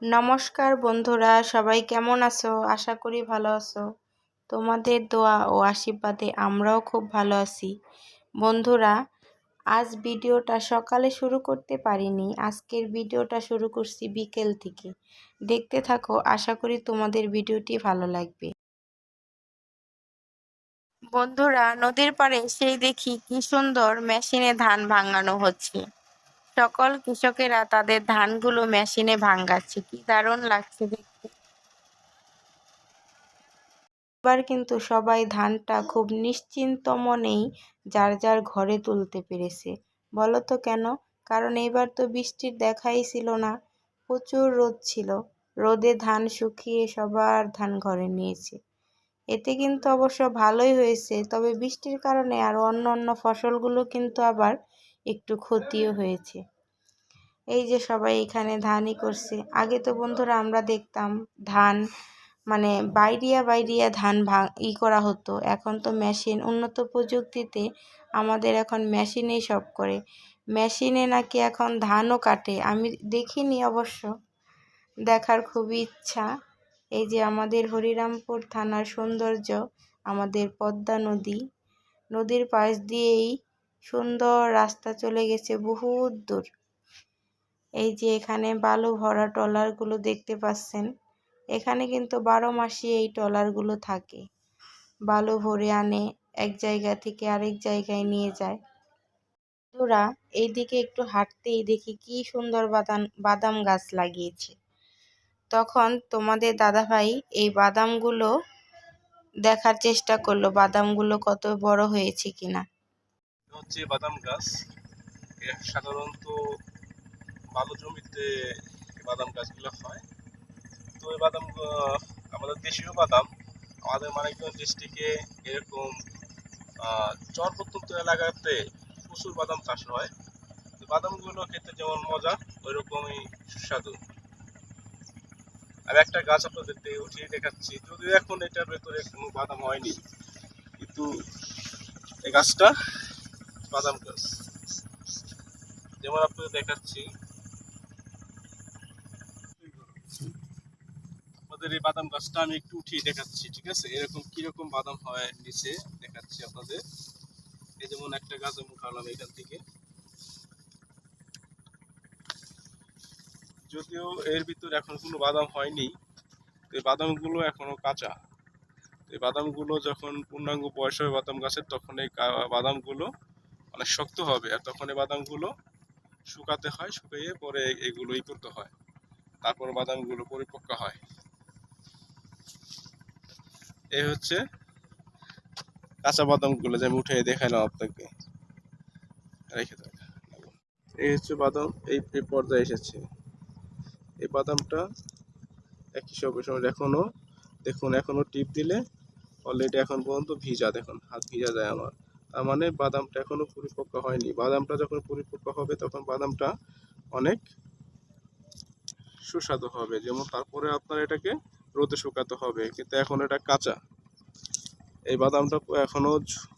নমস্কার বন্ধুরা, সবাই কেমন আছো? আশা করি ভালো আছো। তোমাদের দোয়া ও আশীর্বাদে আমরাও খুব ভালো আছি। বন্ধুরা, আজ ভিডিওটা সকালে শুরু করতে পারিনি। আজকের ভিডিওটা শুরু করছি বিকেল থেকে। দেখতে থাকো, আশা করি তোমাদের ভিডিওটি ভালো লাগবে। বন্ধুরা, নদীর পাড়ে সেই দেখি কি সুন্দর মেশিনে ধান ভাঙানো হচ্ছে। সকল কৃষকেরা তাদের ধানগুলো মেশিনে ভাঙাচ্ছে, কি দারুণ লাগছে দেখতে। এবার কিন্তু সবাই ধানটা খুব নিশ্চিন্ত মনেই যার যার ঘরে তুলতে পেরেছে। বলো তো কেন? কারণ এবার তো বৃষ্টির দেখাই ছিল না, প্রচুর রোদ ছিল। রোদে ধান শুকিয়ে সবার ধান ঘরে নিয়েছে। এতে কিন্তু অবশ্য ভালোই হয়েছে, তবে বৃষ্টির কারণে আর অন্য ফসলগুলো কিন্তু আবার একটু ক্ষতিও হয়েছে। এই যে সবাই এখানে ধানই করছে। আগে তো বন্ধুরা আমরা দেখতাম ধান মানে বাইরিয়া ধান করা হতো। এখন তো মেশিন, উন্নত প্রযুক্তিতে আমাদের এখন মেশিনেই সব করে। মেশিনে নাকি এখন ধানও কাটে, আমি দেখিনি অবশ্য, দেখার খুবই ইচ্ছা। এই যে আমাদের হরিরামপুর থানার সৌন্দর্য, আমাদের পদ্মা নদী, নদীর পাশ দিয়েই সুন্দর রাস্তা চলে গেছে বহুত দূর। এই যে এখানে বালু ভরা ট্রলারগুলো দেখতে পাচ্ছেন, এখানে কিন্তু 12 মাসই এই ট্রলারগুলো থাকে। বালু ভরে আনে, এক জায়গা থেকে আরেক জায়গায় নিয়ে যায়। বন্ধুরা, এইদিকে একটু হাঁটতেই দেখি কি সুন্দর বাদাম গাছ লাগিয়েছে। তখন তোমাদের দাদাভাই এই বাদামগুলো দেখার চেষ্টা করলো, বাদামগুলো কত বড় হয়েছে কিনা। হচ্ছে বাদাম গাছ। সাধারণত ভালো জমিতে বাদাম গাছগুলো হয়। তো এই বাদাম আমাদের দেশীয় বাদাম, আমাদের মানিকগঞ্জ ডিস্ট্রিক্টে এরকম চর প্রত্যন্ত এলাকাতে প্রচুর বাদাম চাষ হয়। তো বাদামগুলো খেতে যেমন মজা, ওই রকমই সুস্বাদু। আর একটা গাছ আপনাদেরকে উঠিয়ে দেখাচ্ছি, যদিও এখন এটার ভেতরে কোনো বাদাম হয়নি, কিন্তু এই গাছটা বাদাম গাছ। যেমন আপনাদের দেখাচ্ছি, আমাদের এই বাদাম গাছটা আমি একটু উঠিয়ে দেখাচ্ছি, ঠিক আছে? এরকম কিরকম বাদাম হয় নিচে দেখাচ্ছি আপনাদের। এই যেমন একটা গাছ আমি উঠালাম এখান থেকে, যদিও এর ভিতরে এখন কোনো বাদাম হয়নি। এই বাদামগুলো এখনো কাঁচা। এই বাদামগুলো যখন পূর্ণাঙ্গ বয়স হবে বাদাম গাছের, তখন এই বাদামগুলো অনেক শক্ত হবে, আর তখন এই বাদামগুলো শুকাতে হয়, শুকিয়ে পরে এগুলোই করতে হয়, তারপর বাদামগুলো পরিপক্ক হয়। এই হচ্ছে কাঁচা বাদামগুলো, যে আমি উঠে দেখালাম আপনাকে, রেখে দেয়। এই হচ্ছে বাদাম, এই পর্যায়ে এসেছে। এই বাদামটা একই সময় এখনো দেখুন, এখনো টিপ দিলে অলরেডি এখন পর্যন্ত ভিজা, দেখুন হাত ভিজা যায় আমার। তার মানে বাদামটা এখনো পরিপক্ক হয়নি। বাদামটা যখন পরিপক্ক হবে তখন বাদামটা অনেক সুস্বাদু হবে। যেমন তারপরে আপনার এটাকে রোদে শুকাতে হবে, কিন্তু এখন এটা কাঁচা। এই বাদামটা এখনো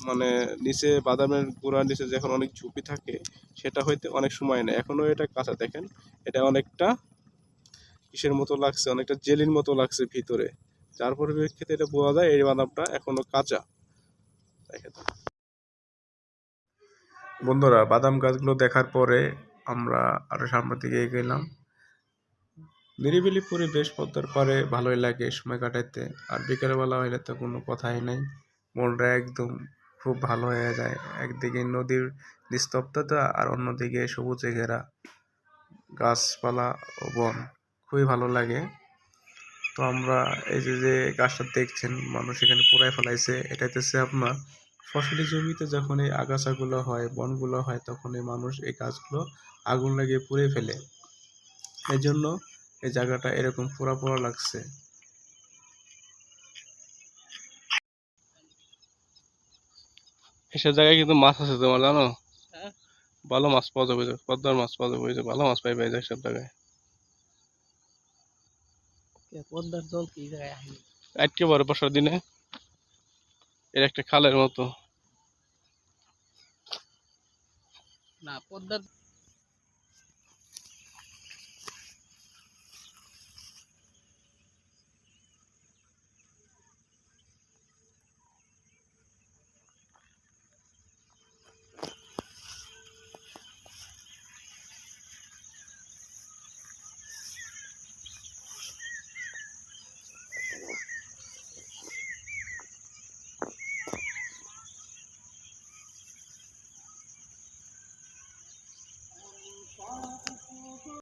মানে নিচে, বাদামের গোড়ার নিচে যখন অনেক ঝুপি থাকে, সেটা হইতে অনেক সময় নেয়। এখনো এটা কাঁচা, দেখেন এটা অনেকটা কিসের মতো লাগছে, অনেকটা জেলির মতো লাগছে ভিতরে, যার পরিপ্রেক্ষিতে এটা বোঝা যায় এই বাদামটা এখনো কাঁচা। বন্ধুরা, বাদাম গাছগুলো দেখার পরে আমরা আরো সামনের দিকে এগোলাম। নিরিবিলি পরিবেশ, পদ্মার পাড়ে ভালোই লাগে সময় কাটাইতে। আর বিকেলবেলা হইলে তো কোনো কথাই নাই, মনটা একদম খুব ভালো হয়ে যায়। একদিকে নদীর নিস্তব্ধতা আর অন্যদিকে সবুজে ঘেরা গাছপালা ও বন, খুবই ভালো লাগে। তো আমরা এই যে গাছটা দেখছেন মানুষ এখানে পোড়ায় ফেলাইছে, এটা হচ্ছে আপনার ফসলি জমিতে যখন এই আগাছাগুলো হয়, বনগুলো হয়, তখন এই মানুষ এই গাছগুলো আগুন লাগিয়ে পুড়ে ফেলে। এই জন্য এই জায়গাটা এরকম পোড়া পোড়া লাগছে। এসব জায়গায় কিন্তু মাছ আছে, তোমার জানো? ভালো মাছ পাওয়া যাবে, পদ্মার মাছ পাওয়া যাবে, ভালো মাছ পাইবে সব জায়গায়। পদ্মার জল কি জায়গায় আটকে পড়ে বর্ষার দিনে, এর একটা খালের মতো। না পদ্মার